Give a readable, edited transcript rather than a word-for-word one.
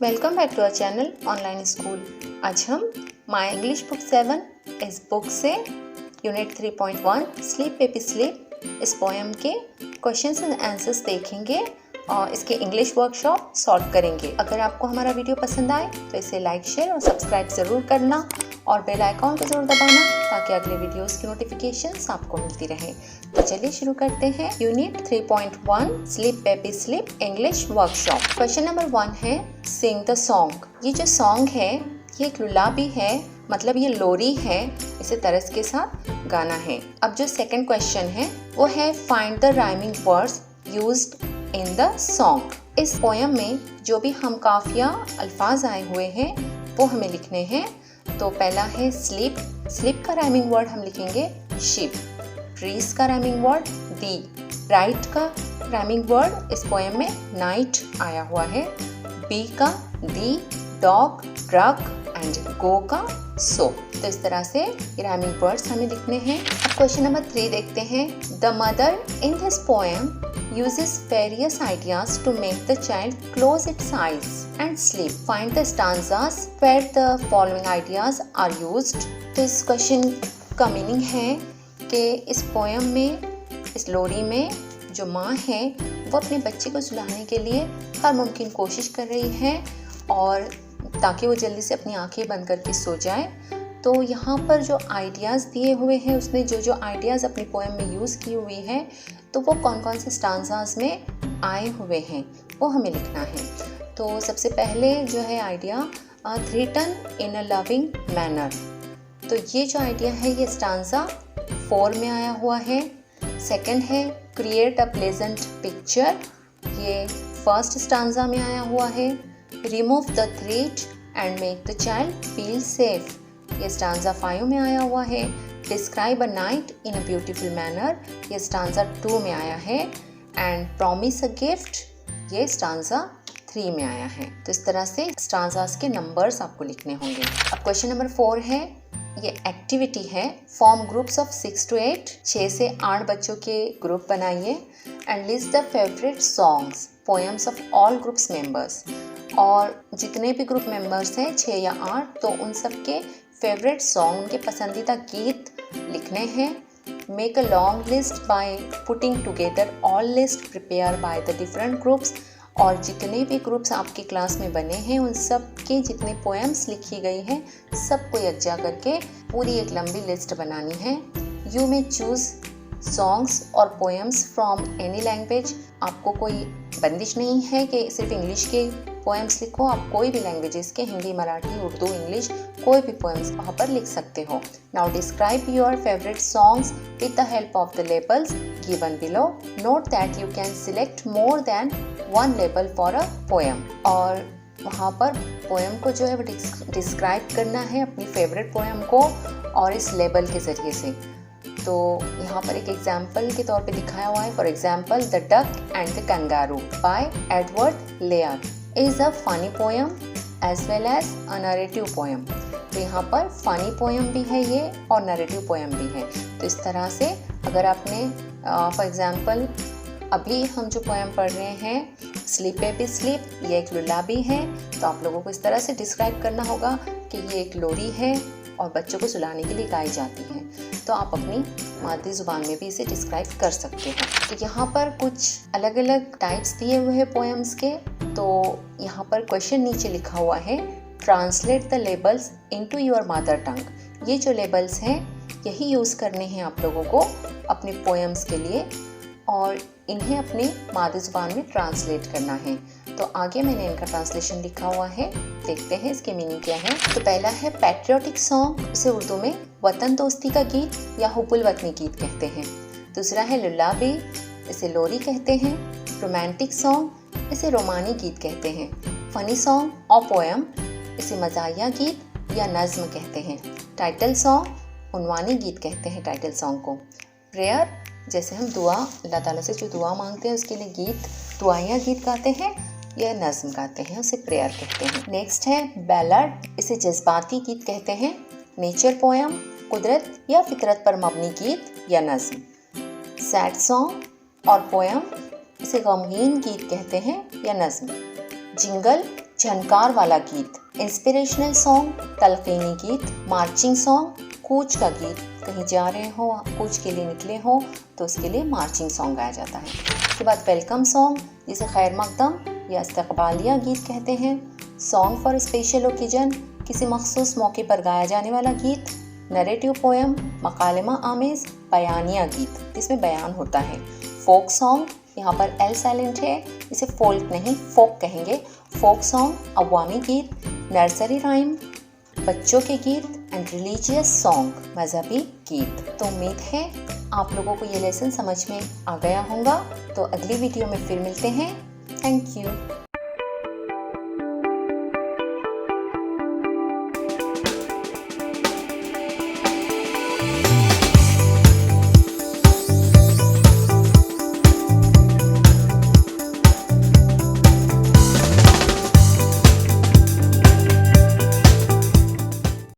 Welcome back to our channel online school. आज हम my English book 7 इस book से यूनिट 3.1 स्लीप बेबी स्लीप इस पोएम के क्वेश्चंस एंड आंसर्स देखेंगे और इसके इंग्लिश वर्कशॉप सॉल्व करेंगे। अगर आपको हमारा वीडियो पसंद आए तो इसे लाइक शेयर और सब्सक्राइब ज़रूर करना और बेल आइकॉन को ज़रूर दबाना ताकि अगले वीडियोस की नोटिफिकेशंस आपको मिलती रहे। तो चलिए शुरू करते हैं unit 3.1 sleep baby sleep English workshop. Question number 1 है सिंग द सॉन्ग। ये जो सॉन्ग है ये एक लुलाबी है, मतलब ये लोरी है, इसे तरस के साथ गाना है। अब जो सेकंड क्वेश्चन है वो है find the rhyming words used in the song. इस पोएम में जो भी हम काफिया अल्फाज आए हुए हैं वो हमें लिखने हैं। तो पहला है स्लीप। स्लीप का राइमिंग वर्ड हम लिखेंगे शिप। ट्रीज का राइमिंग वर्ड दी। राइट का राइमिंग वर्ड इस पोएम में नाइट आया हुआ है। बी का दी, डॉग, ट्रक एंड गो का सो। तो इस तरह से राइमिंग वर्ड्स हमें लिखने हैं। अब क्वेश्चन नंबर 3 देखते हैं। The mother in this poem uses various ideas to make the child close its eyes and sleep. Find the stanzas where the following ideas are used. तो इस क्वेश्चन का meaning है कि इस पोएम में, इस लोरी में जो माँ है वो अपने बच्चे को सुलाने के लिए हर मुमकिन कोशिश कर रही है और ताकि वो जल्दी से अपनी आंखें बंद करके सो जाए। तो यहाँ पर जो आइडियाज़ दिए हुए हैं उसने जो आइडियाज़ अपनी पोएम में यूज़ की हुई है तो वो कौन कौन से स्टांजास में आए हुए हैं वो हमें लिखना है। तो सबसे पहले जो है idea written in a loving manner. तो ये जो आइडिया है ये स्टांजा 4 में आया हुआ है। सेकंड है क्रिएट अ प्लेजेंट पिक्चर, ये फर्स्ट स्टांजा में आया हुआ है। Remove the threat and make the child feel safe, ये स्टांजा 5 में आया हुआ है। Describe a night in a beautiful manner, ये स्टांजा 2 में आया है। एंड प्रॉमिस अ गिफ्ट, ये स्टांजा 3 में आया है। तो इस तरह से स्टांजास के नंबर्स आपको लिखने होंगे। अब क्वेश्चन नंबर 4 है, ये एक्टिविटी है। फॉर्म ग्रुप्स ऑफ 6 to 8, 6 से 8 बच्चों के ग्रुप बनाइए। And list the favourite songs poems of all groups members. और जितने भी ग्रुप मेंबर्स हैं 6 या 8, तो उन सब के फेवरेट सॉन्ग, उनके पसंदीदा गीत लिखने हैं। Make a long list by putting together all list prepare by the different groups. और जितने भी ग्रुप्स आपकी क्लास में बने हैं उन सब के जितने पोएम्स लिखी गई हैं सबको यकजा करके पूरी एक लंबी लिस्ट बनानी है। यू मे चूज़ सॉन्ग्स और पोएम्स फ्रॉम एनी लैंग्वेज। आपको कोई बंदिश नहीं है कि सिर्फ इंग्लिश के पोएम्स लिखो, आप कोई भी लैंग्वेजेस के, हिंदी, मराठी, उर्दू, इंग्लिश, कोई भी पोएम्स वहाँ पर लिख सकते हो। Now describe your favourite songs with the help of the labels given below. Note that you can select more than 1 label for a poem. और वहाँ पर पोएम को जो है वो डिस्क्राइब करना है, अपनी फेवरेट पोएम को, और इस लेबल के ज़रिए से। तो यहाँ पर एक एग्जाम्पल के तौर पे दिखाया हुआ है। For example the duck and the kangaroo by Edward Lear is a funny poem as well as a narrative poem. तो यहाँ पर फनी पोएम भी है ये और नरेटिव पोएम भी है। तो इस तरह से अगर आपने फॉर एग्जाम्पल अभी हम जो पोएम पढ़ रहे हैं स्लीप बेबी स्लीप, ये एक लुलाबी है, तो आप लोगों को इस तरह से डिस्क्राइब करना होगा कि ये एक लोरी है और बच्चों को सुलाने के लिए गाई जाती है। तो आप अपनी मादरी ज़ुबान में भी इसे डिस्क्राइब कर सकते हैं। तो यहाँ पर कुछ अलग अलग टाइप्स दिए हुए हैं पोएम्स के। तो यहाँ पर क्वेश्चन नीचे लिखा हुआ है translate the labels into your mother tongue. ये जो लेबल्स हैं यही यूज़ करने हैं आप लोगों को अपने पोएम्स के लिए और इन्हें अपने मादरी ज़ुबान में ट्रांसलेट करना है। तो आगे मैंने इनका ट्रांसलेशन लिखा हुआ है, देखते हैं इसके मीनिंग क्या है। तो पहला है पैट्रियोटिक सॉन्ग, इसे उर्दू में वतन दोस्ती का गीत या हुब्बुल वतनी गीत कहते हैं। दूसरा है लुलाबी, इसे लोरी कहते हैं। रोमांटिक सॉन्ग, इसे रोमानी गीत कहते हैं। फनी सॉन्ग और पोएम, इसे मज़ाहिया गीत या नज़्म कहते हैं। टाइटल सॉन्ग, उन्वानी गीत कहते हैं टाइटल सॉन्ग को। प्रेयर, जैसे हम दुआ, अल्लाह ताला से जो दुआ मांगते हैं उसके लिए गीत, दुआइया गीत गाते हैं या नज़्म गाते हैं, उसे प्रेयर कहते हैं। नेक्स्ट है बैलड, इसे जज्बाती गीत कहते हैं। नेचर पोएम, कुदरत या फितरत पर मबनी गीत या नज़्म। सैड सॉन्ग और पोएम, इसे गमगीन गीत कहते हैं या नज़्म। जिंगल, झनकार वाला गीत, इंस्पिरेशनल सॉन्ग, तलकीनी गीत, मार्चिंग सॉन्ग, कूच का गीत, कहीं जा रहे हो, कूच के लिए निकले हो तो उसके लिए मार्चिंग सॉन्ग गाया जाता है। उसके बाद वेलकम सॉन्ग, जिसे खैर मकदम या इस्तकबालिया गीत कहते हैं। सॉन्ग फॉर स्पेशल ओकेजन, किसी मखसूस मौके पर गाया जाने वाला गीत। नरेटिव पोएम, मकालमा आमेज, बयानिया गीत जिसमें बयान होता है। फोक सॉन्ग, यहाँ पर एल साइलेंट है, इसे फोल्क नहीं फोक कहेंगे। फोक सॉन्ग, अवामी गीत। नर्सरी राइम, बच्चों के गीत। एंड रिलीजियस सॉन्ग, मजहबी गीत। तो उम्मीद है आप लोगों को ये लेसन समझ में आ गया होगा। तो अगली वीडियो में फिर मिलते हैं। Thank you.